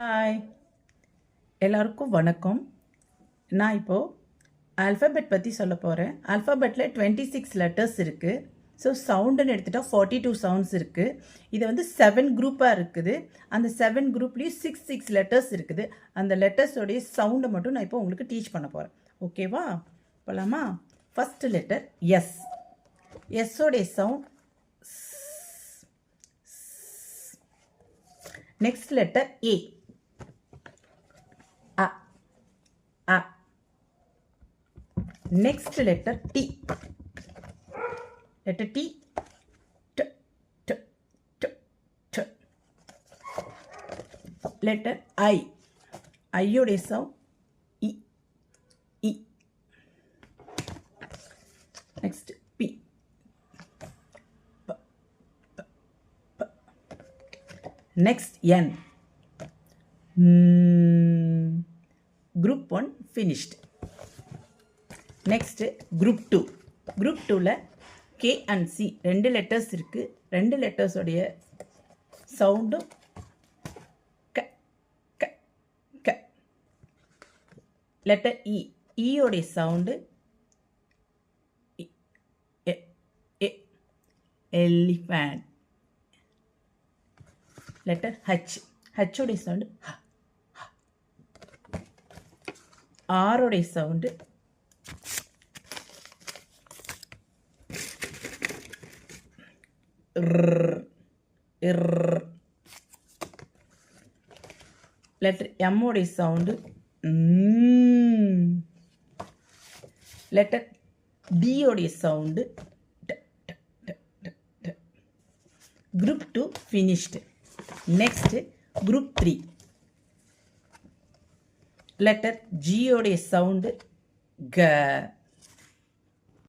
Hi, எல்லாருக்கும் வணக்கம். நான் இப்போது ஆல்ஃபபெட் பற்றி சொல்ல போகிறேன். ஆல்ஃபபெட்டில் 26 லெட்டர்ஸ் இருக்குது. ஸோ சவுண்டுன்னு எடுத்துகிட்டா 42 சவுண்ட்ஸ் இருக்குது. இதை வந்து 7 குரூப்பாக இருக்குது. அந்த 7 குரூப்லேயும் 6 லெட்டர்ஸ் இருக்குது. அந்த லெட்டர்ஸோடைய சவுண்டை மட்டும் நான் இப்போ உங்களுக்கு டீச் பண்ண போகிறேன். ஓகேவா? போகலாமா? First letter S. எஸ்ஸோடைய sound. Next letter A. Next letter T. Letter T. T, T, T, T. Letter I. I-யோடைய sound E, E. Next P. P, P, P. Next N. Group 1 finished. Next group 2. Group 2ல் K and C 2 letters இருக்குது. 2 லெட்டர்ஸோடைய சவுண்டும் க க க. Letter E. ஈயோடைய sound elephant. Letter H. ஹச்சோடைய sound ஹ. ஆரோடைய சவுண்டு லெட்டர் எம்மோடைய சவுண்டு. லெட்டர் டியோடைய sound. Group 2 finished. Next group 3. Letter ஜியோடைய சவுண்டு க.